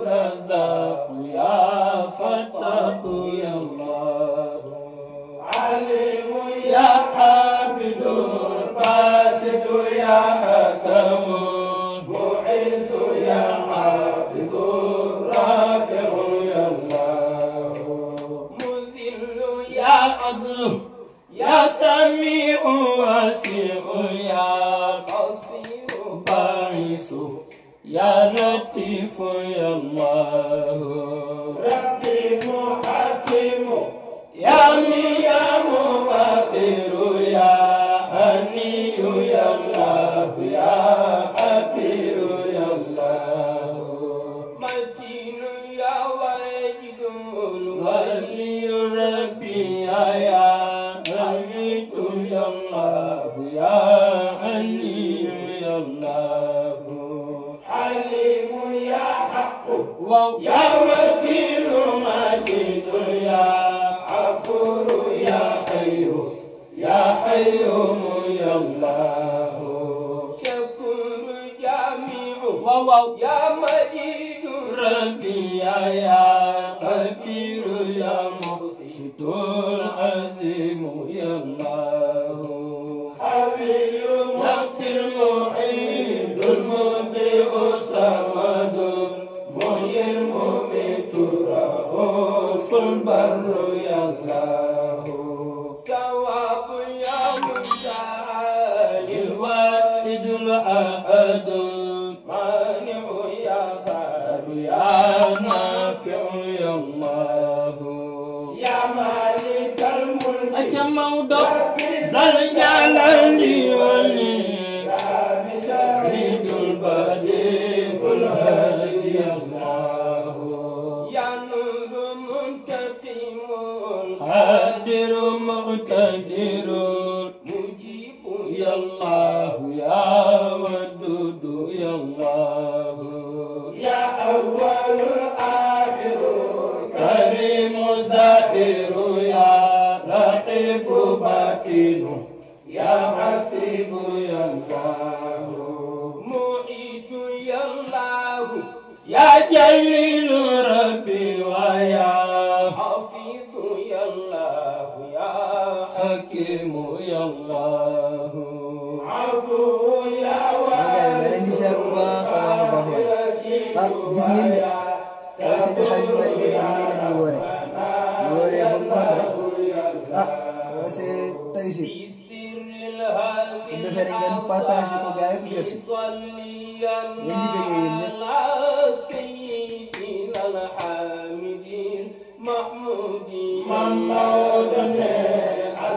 Razak ya يا وكيل مجيد يا غفور يا حي يا حيوم يا الله شكور جميع يا مجيد ربي يا كبير يا مقسط العظيم يا الله حبيب يغفر معيد المبدئ الصمد محيي المميت رؤوف البر يا الله تواب يا مستعان الواحد الأحد مانع يا بار يا نافع يا الله يا مالك الملك أجمع ذا الجلال والإكرام شهيد البديع الهادي يا الله يا نور منتقم قادر مقتدر مجيب يا الله يا ودود يا الله يا أول الآخر كريم زائر يا رقيب باطن يا حسيب يا الله معيد يا الله يا جليل ربي ويا حفيظ يا الله يا حكيم يا الله عفو يا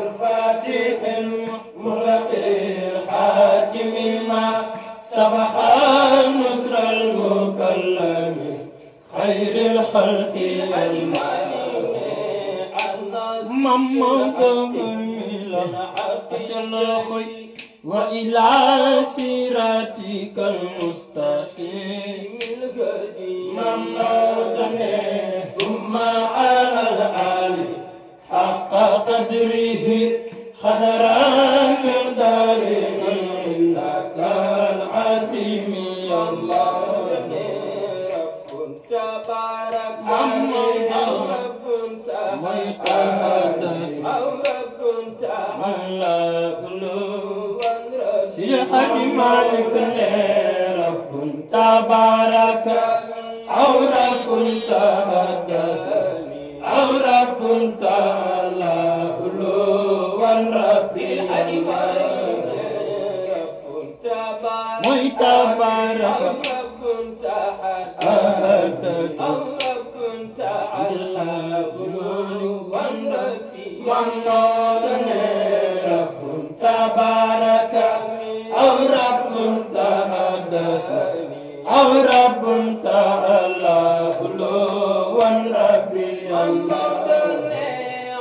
الفاتح الملقي الحاتم ما سبح النصر المكلم خير الخلق محمد كميلا أجل خير وإلى صراطك المستقيم القديم محمد ثم على الآل حق قدره خضرا من دارنا إنك العظيم يا الله رب تبارك محمد رب تحدث أو رب تعالى سيحة مالك رب تبارك أو رب تحدث أو رب تعالى والرفيع المعين رب تبارك رب تحدث أو رب تعالى والرفيع رب تبارك أو رب تحدث أو رب تعالى والرفيع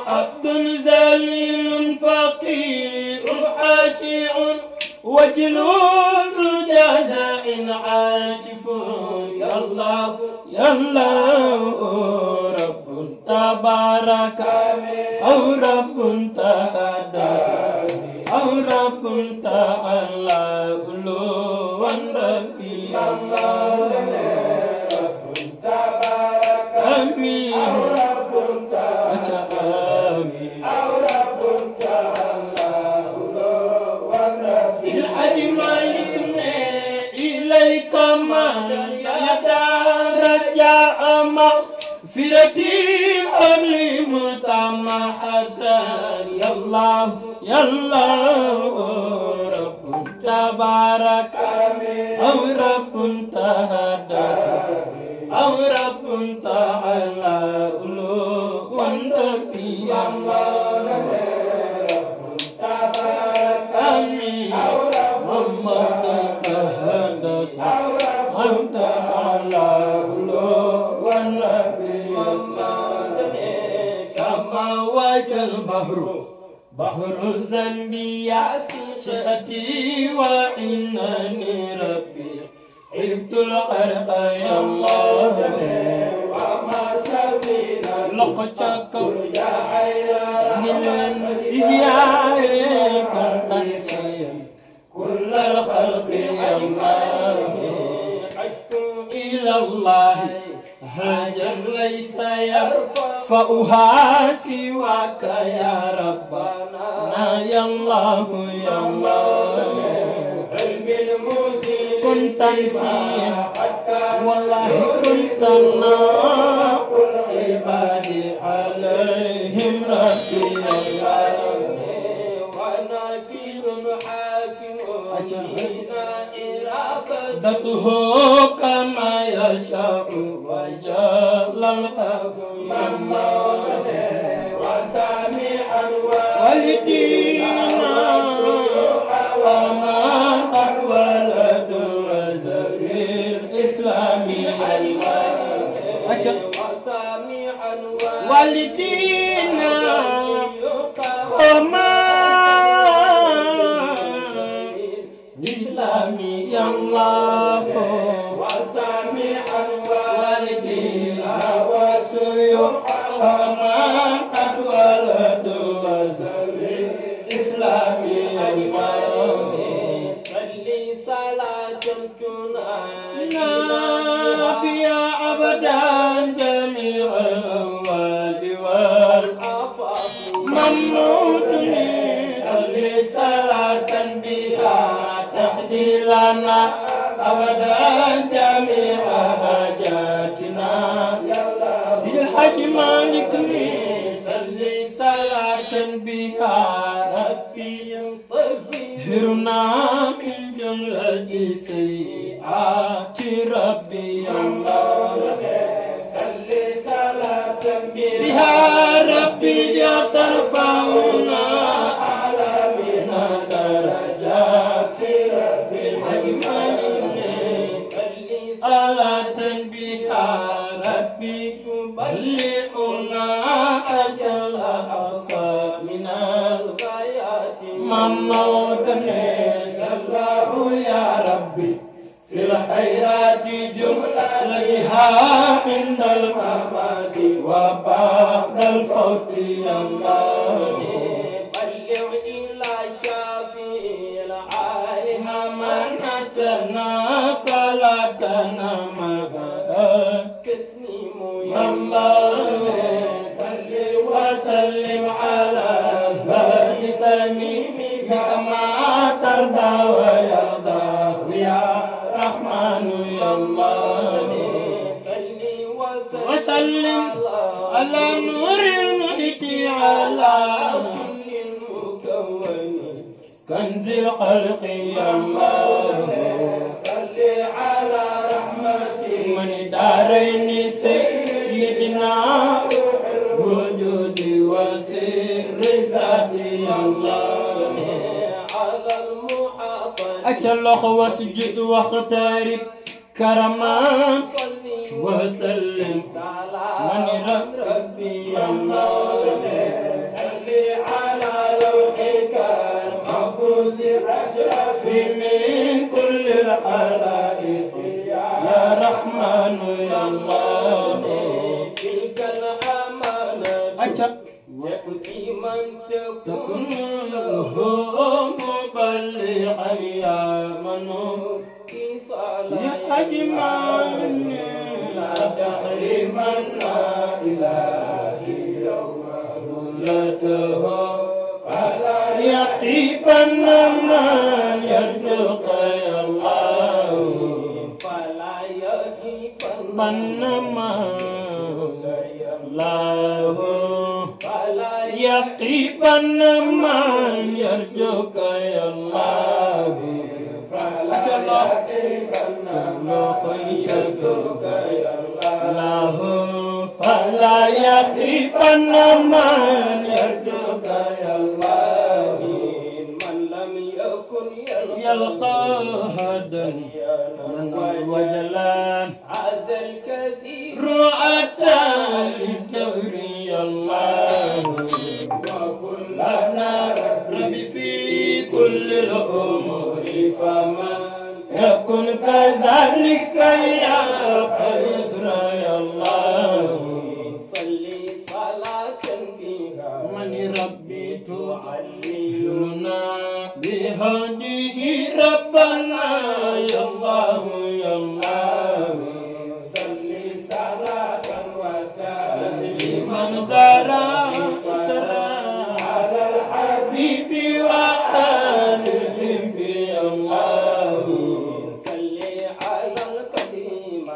عبد ذليل فقير خاشع وجلوس جزاء عاشف يا الله يا الله رب تبارك أو رب تحدث أو رب تعالى والربي الله رب تبارك آمين مغفرتي قبلي مسامحة يا الله يا الله رب تبارك أو رب تحدث أو رب تعالى والربي يا الله رب تبارك آمين محمد تحدث أو تعالى البحر بحر الذنب يأتي شأتي وإنني ربي حفظ الخلق يا الله وما سفينا لقتك من الإزياء تنسيا كل الخلق يا الله عشت إلى الله هاجر ليس يرفعها سواك يا ربنا يا الله يا الله كنت نسيا والله كنت ناق العباد عليهم ربي الله وانا في حاكم إرادته كما يشاء وجل الحكم وسامعا والدينا وما قد ولد وزبير إسلامي وسامعا والدينا وما إسلامي يا الله وسامعا والدينا وسيوح وما قد ولد وزبير إسلامي يا الله يا أبدا جميع الأموال والآفاق ممنوط صلي صلاة بها تهدي لنا أبدا جميع حاجاتنا سي الحاج مالك صلي صلاة بها ربي طهرنا من جملة سيئات ربي الله صلي صلاة بها ربي ترفعنا على من درجات ربي صلي صلاة بها ربي تبلغنا أجل أقصى من الغايات مموتني الله يا ربي في الخيرات جملتها عند الممات وبعد الفوت يا الله بلغ إلى شافي العالم منتنا صلاتنا مغدا تسليم يا الله صل وسلم على الهادي سميم كما ترضى ويرضى يا رحمن يا الله وسلم على نور المحيط على كل المكون كنز الخلق يا الله صل على رحمتي من دارين سيدنا وجود وسر ذاتي يا الله أجلخ واسجد واختارب كرمان وسلم من ربي يا الله صل على روحك المحفوظ الأشرف من كل الخلائق يا رحمن يا الله تلك الأمانة يأتي من تكون له مبلغا يا من يا أجمل لا تحرمنا إلهي يوم هولته فلا يطيبن من يرجوك يا الله فلا يطيبن من الله فلا يطيبن من يرجوك يا الله فلا الله فلا يطيبن من يرجوك يا الله من لم يكن يلقى هدى من وجلان هذا الكثير أتى للدور يا الله وكلنا ربي في كل الأمور فمن يكن كذلك لمن زرع على الحبيب وآله يا الله صل على القديم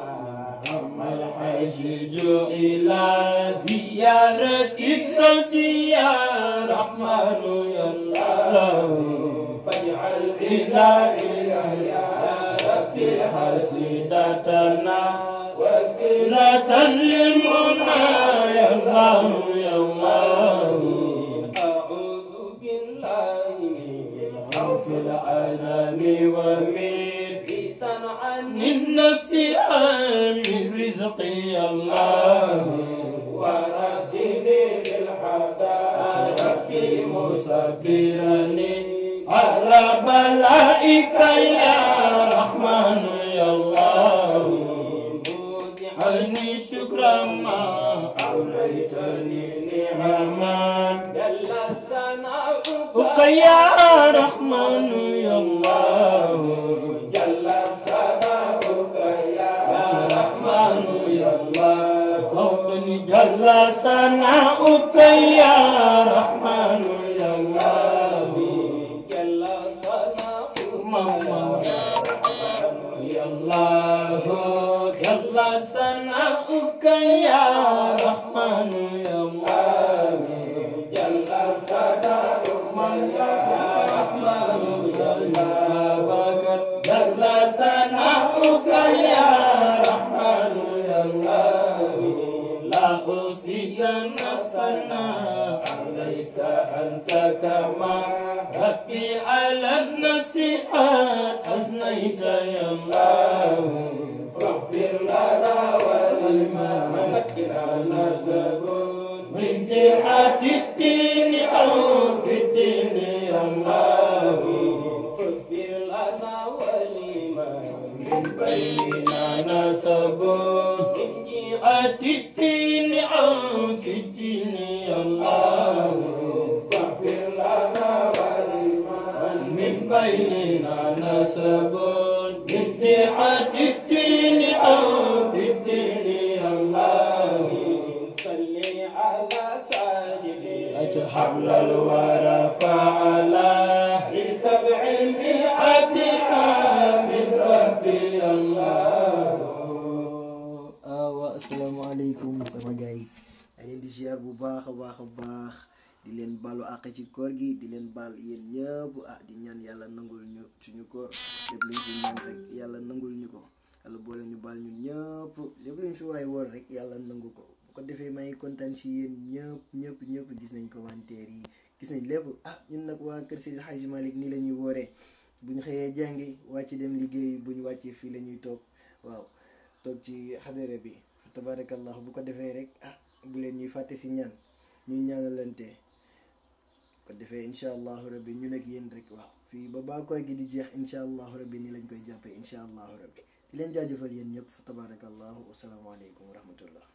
أما الحجج إلى زيارة الرب يا رحمن يا الله فاجعل إلهي يا ربي حسيدتنا وسيلة للمنى يا الله يا الله أعوذ بالله من خوف العالم ومن فتن عن النفس من رزقي يا الله وردني للحدى ربي مصبرني على بلائك يا رحمن يا الله مودعني شكرا ما أوليتني نعما جل ثناؤك يا رحمن يا الله جل ثناؤك يا رحمن يا الله جل ثناؤك يا رحمن يا الله جل ثناؤك يا الله جل ثناؤك يا رحمن يا الله جل ثناؤك يا رحمن يا الله جل ثناؤك يا رحمن يا الله لا أوصي نفسنا عليك أنت كما ربي على النصيحة أثنيت يا الله فاغفر لنا ولمن كنا زبون من جهة الدين أو في الدين يا الله فاغفر لنا ولمن من بيننا نسب من جهة الدين أو في الدين يا الله فاغفر لنا ولمن من بيننا نسب من جهة الدين أو في الدين يا الله صل على سيدنا حبل الورى فعلى ب700 عام ربي الله. Asalaamaaleykum sama gars yi leen di ziar bu baax a baax di leen balu àq ci koor gi di leen baal yéen ñëpp di ñaan yàlla nangul ñu suñu koor lépp luñ fi ñaan rek yàlla nangul ñu ko yàlla boole ñu baal ñun ñëpp lépp luñ fi waay woor rek yàlla nangu ko bu ko defee may kontaan si yéen ñëpp gis nañ commentaire yi gis nañ lépp ñun nag waa kër Seydi Hadji Malick nii la ñuy wooree buñ xëyee jàngi wàcc dem liggéey buñ wàccee fii la ñuy toog toog ci xadara bi tabarakallah bu ko defee rek bu leen ñuy fàtte si ñaan ñuy ñaanalante ko defee incha allahu rabbi ñu nag yéen rek fii ba baa koy gi di jeex incha allahu rabbi nii lañ koy jàppee incha allahu rabbi di leen jaajëfal yéen ñëpp fa tabarakallahu wasalaamaaleykum wa rahmatullah